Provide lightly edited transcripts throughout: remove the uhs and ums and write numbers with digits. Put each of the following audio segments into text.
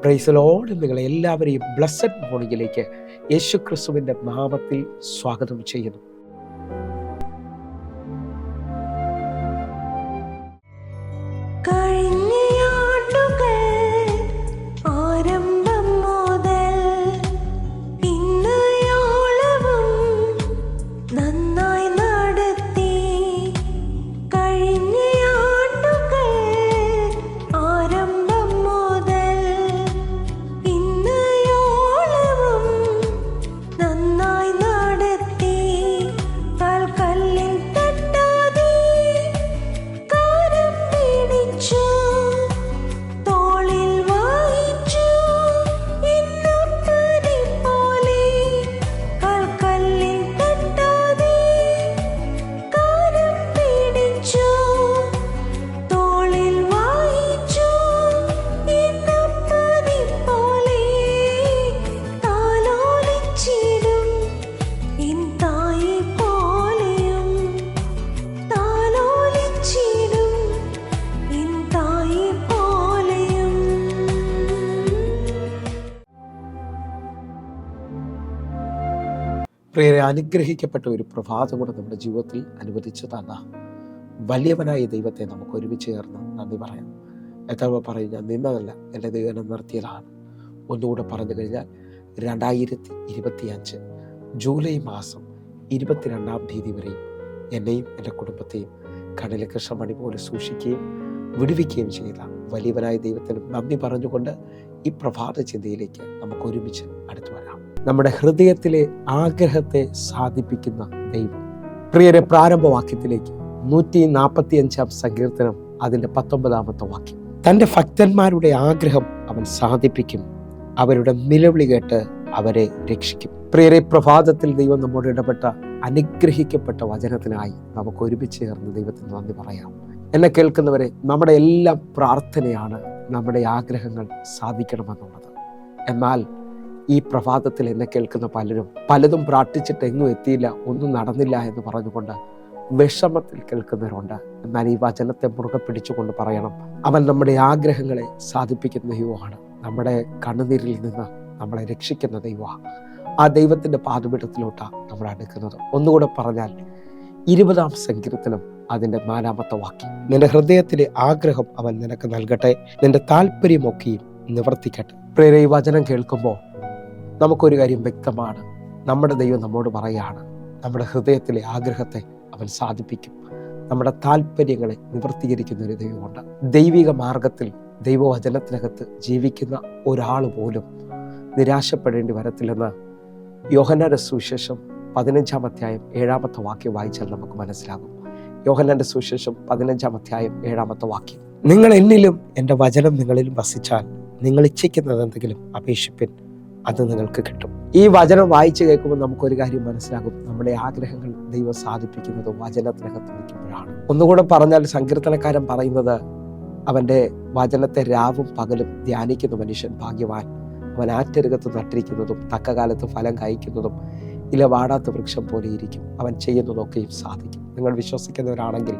Praise the Lord. നിങ്ങളെ എല്ലാവരെയും blessed മോർണിംഗിലേക്ക് യേശു ക്രിസ്തുവിൻ്റെ നാമത്തിൽ സ്വാഗതം ചെയ്യുന്നു. പ്രിയരെ, അനുഗ്രഹിക്കപ്പെട്ട ഒരു പ്രഭാതം കൂടെ നമ്മുടെ ജീവിതത്തിൽ അനുവദിച്ചു തന്ന വലിയവനായ ദൈവത്തെ നമുക്ക് ഒരുമിച്ച് ചേർന്ന് നന്ദി പറയാം. എത്ര പറയും, ഞാൻ നിന്നതല്ല, എൻ്റെ ദൈവം നിർത്തിയതാണ്. ഒന്നുകൂടെ പറഞ്ഞു കഴിഞ്ഞാൽ 2025 ജൂലൈ മാസം 22-ാം തീയതി വരെയും എന്നെയും എൻ്റെ കുടുംബത്തെയും കടലിലെ കൃഷ്ണമണി പോലെ സൂക്ഷിക്കുകയും വിടുവിക്കുകയും ചെയ്ത വലിയവനായ ദൈവത്തിന് നന്ദി പറഞ്ഞുകൊണ്ട് ഈ പ്രഭാത ചിന്തയിലേക്ക് നമുക്ക് ഒരുമിച്ച് അടുത്തു വരാം. നമ്മുടെ ഹൃദയത്തിലെ ആഗ്രഹത്തെ സാധിപ്പിക്കുന്ന ദൈവം. പ്രിയരെ, പ്രാരംഭവാക്യത്തിലേക്ക് 145-ാം സങ്കീർത്തനം അതിൻ്റെ 19-ാമത്തെ വാക്യം. തൻ്റെ ഭക്തന്മാരുടെ ആഗ്രഹം അവൻ സാധിപ്പിക്കും, അവരുടെ നിലവിളി കേട്ട് അവരെ രക്ഷിക്കും. പ്രിയരെ, പ്രഭാതത്തിൽ ദൈവം നമ്മോട് ഇടപെട്ട അനുഗ്രഹിക്കപ്പെട്ട വചനത്തിനായി നമുക്ക് ഒരുമിച്ച് ചേർന്ന് ദൈവത്തിന് നന്ദി പറയാം. എന്നെ കേൾക്കുന്നവരെ, നമ്മുടെ എല്ലാം പ്രാർത്ഥനയാണ് നമ്മുടെ ആഗ്രഹങ്ങൾ സാധിക്കണമെന്നുള്ളത്. എന്നാൽ ഈ പ്രഭാതത്തിൽ എന്നെ കേൾക്കുന്ന പലതും പ്രാർത്ഥിച്ചിട്ട് എങ്ങും എത്തിയില്ല, ഒന്നും നടന്നില്ല എന്ന് പറഞ്ഞുകൊണ്ട് വിഷമത്തിൽ കേൾക്കുന്നവരുണ്ട്. എന്നാൽ ഈ വചനത്തെ മുറുകെ പിടിച്ചുകൊണ്ട് പറയണം, അവൻ നമ്മുടെ ആഗ്രഹങ്ങളെ സാധിപ്പിക്കുന്ന ദൈവമാണ്. നമ്മുടെ കണ്ണുനീരിൽ നിന്ന് നമ്മളെ രക്ഷിക്കുന്ന ദൈവമാണ്. ആ ദൈവത്തിൻ്റെ പാദപീഠത്തിലോട്ടാണ് നമ്മൾ അടുക്കുന്നത്. ഒന്നുകൂടെ പറഞ്ഞാൽ 20-ാം സങ്കീർത്തനം അതിൻ്റെ 4-ാമത്തെ വാക്യം. നിന്റെ ഹൃദയത്തിലെ ആഗ്രഹം അവൻ നിനക്ക് നൽകട്ടെ, നിന്റെ താല്പര്യമൊക്കെയും നിവർത്തിക്കട്ടെ. പ്രിയരെ, ഈ വചനം കേൾക്കുമ്പോൾ നമുക്കൊരു കാര്യം വ്യക്തമാണ്. നമ്മുടെ ദൈവം നമ്മോട് പറയാണ്, നമ്മുടെ ഹൃദയത്തിലെ ആഗ്രഹത്തെ അവൻ സാധിപ്പിക്കും, നമ്മുടെ താല്പര്യങ്ങളെ നിവർത്തീകരിക്കുന്ന ഒരു ദൈവമുണ്ട്. ദൈവിക മാർഗത്തിൽ ദൈവവചനത്തിനകത്ത് ജീവിക്കുന്ന ഒരാൾ പോലും നിരാശപ്പെടേണ്ടി വരത്തില്ലെന്ന് യോഹന്നാന്റെ സുവിശേഷം 15-ാം അധ്യായം 7-ാമത്തെ വാക്യം വായിച്ചാൽ നമുക്ക് മനസ്സിലാകും. യോഹന്നാന്റെ സുവിശേഷം 15-ാം അധ്യായം 7-ാമത്തെ വാക്യം. നിങ്ങൾ എന്നിലും എൻ്റെ വചനം നിങ്ങളിലും വസിച്ചാൽ നിങ്ങൾ ഇച്ഛിക്കുന്നത് എന്തെങ്കിലും അപേക്ഷിപ്പിൻ, അത് നിങ്ങൾക്ക് കിട്ടും. ഈ വചനം വായിച്ചു കേൾക്കുമ്പോൾ നമുക്കൊരു കാര്യം മനസ്സിലാകും, നമ്മുടെ ആഗ്രഹങ്ങൾ ദൈവം സാധിപ്പിക്കുന്നത് വചനത്തിനകത്ത് നിൽക്കുമ്പോഴാണ്. ഒന്നുകൂടെ പറഞ്ഞാൽ, സങ്കീർത്തനക്കാരൻ പറയുന്നത്, അവൻ്റെ വചനത്തെ രാവും പകലും ധ്യാനിക്കുന്ന മനുഷ്യൻ ഭാഗ്യവാൻ. അവൻ ആറ്റരുകത്ത് നട്ടിരിക്കുന്നതും തക്ക കാലത്ത് ഫലം കായ്ക്കുന്നതും ഇല വാടാത്ത വൃക്ഷം പോലെ ഇരിക്കും, അവൻ ചെയ്യുന്നതൊക്കെയും സാധിക്കും. നിങ്ങൾ വിശ്വസിക്കുന്നവരാണെങ്കിൽ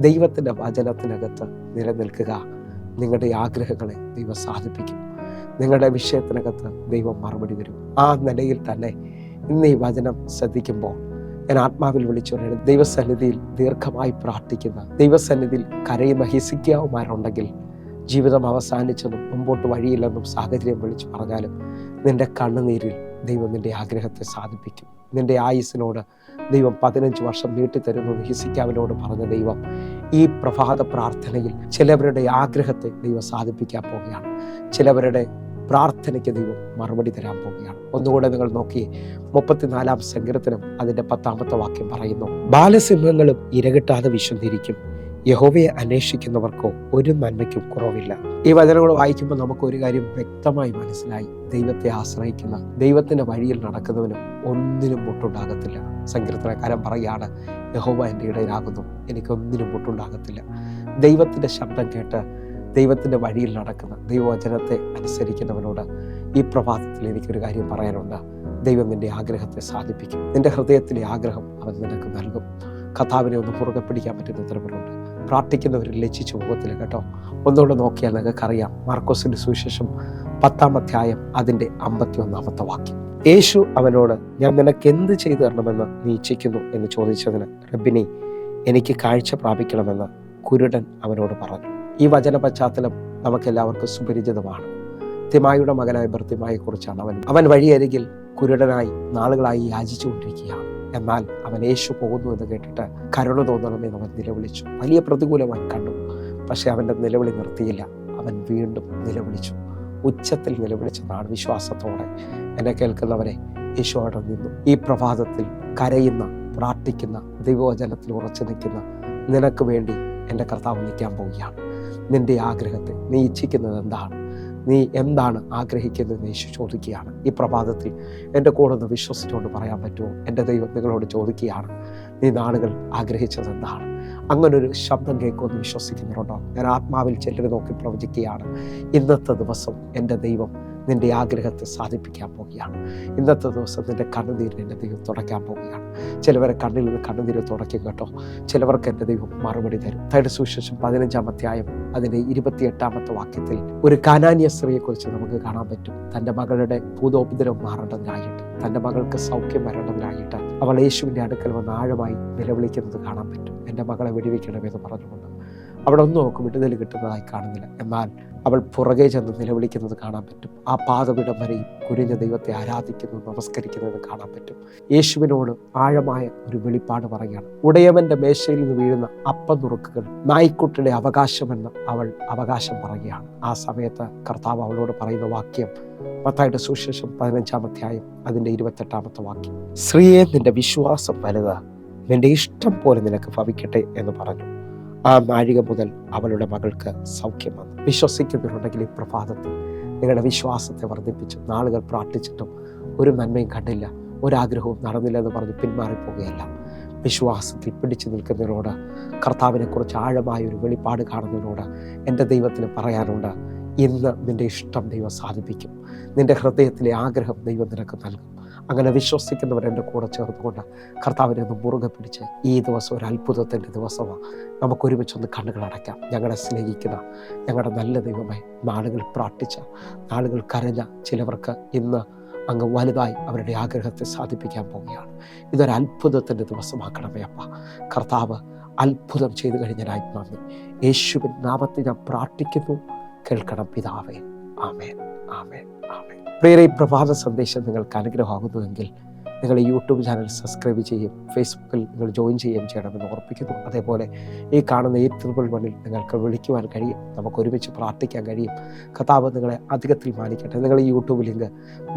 ദൈവത്തിൻ്റെ വചനത്തിനകത്ത് നിലനിൽക്കുക. നിങ്ങളുടെ ആഗ്രഹങ്ങളെ ദൈവം സാധിപ്പിക്കും. നിങ്ങളുടെ വിഷയത്തിനകത്ത് ദൈവം മറുപടി തരും. ആ നിലയിൽ തന്നെ ഇന്ന് ഈ വചനം ശ്രദ്ധിക്കുമ്പോൾ ഞാൻ ആത്മാവിൽ വിളിച്ചു പറയുന്നത്, ദൈവസന്നിധിയിൽ ദീർഘമായി പ്രാർത്ഥിക്കുന്ന, ദൈവസന്നിധിയിൽ കരയുന്ന ഹിസ്കിയാവുമാരുണ്ടെങ്കിൽ, ജീവിതം അവസാനിച്ചെന്നും മുമ്പോട്ട് വഴിയില്ലെന്നും സാഹചര്യം വിളിച്ചു പറഞ്ഞാലും നിന്റെ കണ്ണുനീരിൽ ദൈവം നിന്റെ ആഗ്രഹത്തെ സാധിപ്പിക്കും. നിന്റെ ആയുസ്സിനോട് ദൈവം 15 വർഷം നീട്ടിത്തരുന്നു ഹിസ്കിയാവിനോട് പറഞ്ഞ ദൈവം ഈ പ്രഭാത പ്രാർത്ഥനയിൽ ചിലവരുടെ ആഗ്രഹത്തെ ദൈവം സാധിപ്പിക്കാൻ പോവുകയാണ്. ചിലവരുടെ പ്രാർത്ഥനയ്ക്ക് ദൈവം മറുപടി തരാൻ പോവുകയാണ്. ഒന്നുകൂടെ നിങ്ങൾ നോക്കിയേ, 34-ാം സങ്കീർത്തനം അതിൻ്റെ 10-ാമത്തെ വാക്യം പറയുന്നു, ബാലസിംഹങ്ങളും ഇരകിട്ടാതെ വിശന്നിരിക്കും, യഹോവയെ അന്വേഷിക്കുന്നവർക്കോ ഒരു നന്മയ്ക്കും കുറവില്ല. ഈ വചനങ്ങൾ വായിക്കുമ്പോൾ നമുക്ക് ഒരു കാര്യം വ്യക്തമായി മനസ്സിലായി, ദൈവത്തെ ആശ്രയിക്കുന്ന, ദൈവത്തിന്റെ വഴിയിൽ നടക്കുന്നവനും ഒന്നിനും മുട്ടുണ്ടാകത്തില്ല. സങ്കീർത്തനക്കാരൻ പറയുകയാണ്, യഹോവ എൻ്റെ ഇടയിലാകുന്നു, എനിക്കൊന്നിനും മുട്ടുണ്ടാകത്തില്ല. ദൈവത്തിന്റെ ശബ്ദം കേട്ട് ദൈവത്തിന്റെ വഴിയിൽ നടക്കുന്ന, ദൈവവചനത്തെ അനുസരിക്കുന്നവനോട് ഈ പ്രഭാതത്തിൽ എനിക്കൊരു കാര്യം പറയാനുണ്ട്. ദൈവം നിന്റെ ആഗ്രഹത്തെ സാധിപ്പിക്കും. നിന്റെ ഹൃദയത്തിലെ ആഗ്രഹം അവൻ നിനക്ക് നൽകും. കർത്താവിനെ ഒന്ന് മുറുകെ പിടിക്കാൻ പറ്റുന്ന ഉത്തരവുകളുണ്ട്. പ്രാർത്ഥിക്കുന്നവർ ലജ്ജിച്ചു പോകത്തില്ല കേട്ടോ. ഒന്നുകൂടെ നോക്കിയാൽ നിങ്ങൾക്കറിയാം. മാർക്കോസിൻ്റെ സുവിശേഷം 10-ാം അധ്യായം അതിൻ്റെ 51-ാമത്തെ വാക്യം. യേശു അവനോട്, ഞാൻ നിനക്ക് എന്ത് ചെയ്തു തരണമെന്ന് നീ ഇച്ഛിക്കുന്നു എന്ന് ചോദിച്ചതിന്, റബ്ബിനി, എനിക്ക് കാഴ്ച പ്രാപിക്കണമെന്ന് കുരുടൻ അവനോട് പറഞ്ഞു. ഈ വചന പശ്ചാത്തലം നമുക്കെല്ലാവർക്കും സുപരിചിതമാണ്. തിമായിയുടെ മകനായ ബർത്തിമായെക്കുറിച്ചാണ്. അവൻ വഴിയരികിൽ കുരുടനായി നാളുകളായി യാചിച്ചുകൊണ്ടിരിക്കുകയാണ്. എന്നാൽ അവൻ യേശു പോകുന്നു എന്ന് കേട്ടിട്ട് കരുണ തോന്നണമെന്ന് അവൻ നിലവിളിച്ചു. വലിയ പ്രതികൂലമായി കണ്ടു. പക്ഷെ അവൻ്റെ നിലവിളി നിർത്തിയില്ല. അവൻ വീണ്ടും നിലവിളിച്ചു. ഉച്ചത്തിൽ നിലവിളിച്ചതാണ് വിശ്വാസത്തോടെ. എന്നെ കേൾക്കുന്നവരെ, യേശു അവിടെ നിന്നു. ഈ പ്രഭാതത്തിൽ കരയുന്ന, പ്രാർത്ഥിക്കുന്ന, ദൈവവചനത്തിൽ ഉറച്ചു നിൽക്കുന്ന നിനക്ക് വേണ്ടി എൻ്റെ കർത്താവ് നിൽക്കാൻ പോവുകയാണ്. നിൻ്റെ ആഗ്രഹത്തെ നീ ഇച്ഛിക്കുന്നത് എന്താണ്? നീ എന്താണ് ആഗ്രഹിക്കുന്നതെന്ന് യേശു ചോദിക്കുകയാണ്. ഈ പ്രഭാതത്തിൽ എൻ്റെ കൂടെ ഒന്ന് വിശ്വസിച്ചുകൊണ്ട് പറയാൻ പറ്റുമോ? എൻ്റെ ദൈവം നിങ്ങളോട് ചോദിക്കുകയാണ്, നീ നാളുകൾ ആഗ്രഹിച്ചത് എന്താണ്? അങ്ങനൊരു ശബ്ദം കേൾക്കുമെന്ന് വിശ്വസിക്കുന്നുണ്ടോ? ഞാൻ ആത്മാവിൽ ചിലരെ നോക്കി പ്രവചിക്കുകയാണ്. ഇന്നത്തെ ദിവസം എൻ്റെ ദൈവം നിൻ്റെ ആഗ്രഹത്തെ സാധിപ്പിക്കാൻ പോവുകയാണ്. ഇന്നത്തെ ദിവസം നിൻ്റെ കണ്ണുനീരിൽ എൻ്റെ ദൈവം തുടയ്ക്കാൻ പോവുകയാണ്. ചിലവരെ കണ്ണിൽ നിന്ന് കണ്ണുനീര് തുടയ്ക്കും കേട്ടോ. ചിലവർക്ക് എൻ്റെ ദൈവം മറുപടി തരും. മത്തായിയുടെ സുവിശേഷം 15-ാം അധ്യായം അതിൻ്റെ 28-ാമത്തെ വാക്യത്തിൽ ഒരു കാനാന്യ സ്ത്രീയെക്കുറിച്ച് നമുക്ക് കാണാൻ പറ്റും. തൻ്റെ മകളുടെ ഭൂതോപദ്രവം മാറേണ്ടതിനായിട്ട്, തൻ്റെ മകൾക്ക് സൗഖ്യം വരേണ്ടതിനായിട്ട് അവൾ യേശുവിൻ്റെ അടുക്കൽ വന്ന് ആഴമായി നിലവിളിക്കുന്നത് കാണാൻ പറ്റും. എൻ്റെ മകളെ വെടിവെക്കണമെന്ന് പറഞ്ഞുകൊണ്ട്. അവിടെ ഒന്നും അവൾക്ക് വിടുതൽ കിട്ടുന്നതായി കാണുന്നില്ല. എന്നാൽ അവൾ പുറകെ ചെന്ന് നിലവിളിക്കുന്നത് കാണാൻ പറ്റും. ആ പാദപീഠം വരെയും കുരിഞ്ഞ ദൈവത്തെ ആരാധിക്കുന്നത്, നമസ്കരിക്കുന്നത് കാണാൻ പറ്റും. യേശുവിനോട് ആഴമായ ഒരു വെളിപ്പാട് പറയുകയാണ്. ഉടയവന്റെ മേശയിൽ നിന്ന് വീഴുന്ന അപ്പം നുറുക്കുകൾ നായ്ക്കുട്ടിയുടെ അവകാശമെന്ന് അവൾ അവകാശം പറയുകയാണ്. ആ സമയത്ത് കർത്താവ് അവളോട് പറയുന്ന വാക്യം മത്തായിയുടെ സുവിശേഷം 15-ാം അധ്യായം അതിൻ്റെ 28-ാമത്തെ വാക്യം. സ്ത്രീയെ, നിന്റെ വിശ്വാസം വലുത്, നിന്റെ ഇഷ്ടം പോലെ നിനക്ക് ഭവിക്കട്ടെ എന്ന് പറഞ്ഞു. ആ നാഴിക മുതൽ അവളുടെ മകൾക്ക് സൗഖ്യം വന്നു. വിശ്വസിക്കുന്നുണ്ടെങ്കിൽ ഈ പ്രഭാതത്തിൽ നിങ്ങളുടെ വിശ്വാസത്തെ വർദ്ധിപ്പിച്ചു. നാളുകൾ പ്രാർത്ഥിച്ചിട്ടും ഒരു നന്മയും കണ്ടില്ല, ഒരാഗ്രഹവും നടന്നില്ല എന്ന് പറഞ്ഞ് പിന്മാറിപ്പോവുകയല്ല. വിശ്വാസത്തിൽ പിടിച്ചു നിൽക്കുന്നതിനോട്, കർത്താവിനെക്കുറിച്ച് ആഴമായ ഒരു വെളിപ്പാട് കാണുന്നതിനോട് എൻ്റെ ദൈവത്തിന് പറയാനുണ്ട്, ഇന്ന് നിൻ്റെ ഇഷ്ടം ദൈവം സാധിപ്പിക്കും. നിൻ്റെ ഹൃദയത്തിലെ ആഗ്രഹം ദൈവം നിനക്ക് നൽകും. അങ്ങനെ വിശ്വസിക്കുന്നവർ എൻ്റെ കൂടെ ചേർന്നുകൊണ്ട് കർത്താവിനെ ഒന്ന് മുറുകെ പിടിച്ച്, ഈ ദിവസം ഒരു അത്ഭുതത്തിൻ്റെ ദിവസമാണ്. നമുക്കൊരുമിച്ചൊന്ന് കണ്ണുകൾ അടയ്ക്കാം. ഞങ്ങളെ സ്നേഹിക്കുന്ന ഞങ്ങളുടെ നല്ല ദൈവമേ, നാളുകൾ പ്രാർത്ഥിച്ച, നാളുകൾ കരഞ്ഞ ചിലവർക്ക് ഇന്ന് അങ്ങ് വലുതായി അവരുടെ ആഗ്രഹത്തെ സാധിപ്പിക്കാൻ പോവുകയാണ്. ഇതൊരു അത്ഭുതത്തിൻ്റെ ദിവസമാക്കണമേ അപ്പ. കർത്താവ് അത്ഭുതം ചെയ്തു കഴിഞ്ഞാൽ നന്ദി. യേശുവിൻ നാമത്തിൽ ഞാൻ പ്രാർത്ഥിക്കുന്നു, കേൾക്കണം പിതാവേ. ആമേൻ, ആമേൻ, ആമേൻ. പ്രിയരേ, ഈ പ്രഭാത സന്ദേശം നിങ്ങൾക്ക് അനുഗ്രഹമാകുന്നുവെങ്കിൽ നിങ്ങൾ ഈ യൂട്യൂബ് ചാനൽ സബ്സ്ക്രൈബ് ചെയ്യും, ഫേസ്ബുക്കിൽ നിങ്ങൾ ജോയിൻ ചെയ്യുകയും ചെയ്യണമെന്ന് ഓർപ്പിക്കുന്നു. അതേപോലെ ഈ കാണുന്ന 811 നിങ്ങൾക്ക് വിളിക്കുവാൻ കഴിയും. നമുക്ക് ഒരുമിച്ച് പ്രാർത്ഥിക്കാൻ കഴിയും. കർത്താവ് നിങ്ങളെ അധികത്തിൽ മാനിക്കട്ടെ. നിങ്ങൾ ഈ യൂട്യൂബ് ലിങ്ക്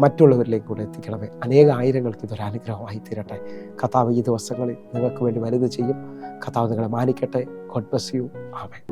മറ്റുള്ളവരിലേക്ക് കൂടെ എത്തിക്കണമേ. അനേക ആയിരങ്ങൾക്ക് ഇതൊരു അനുഗ്രഹമായി തീരട്ടെ. കർത്താവ് ഈ ദിവസങ്ങളിൽ നിങ്ങൾക്ക് വേണ്ടി വലുത് ചെയ്യും. കർത്താവ് നിങ്ങളെ മാനിക്കട്ടെ. God bless you. ആമേൻ.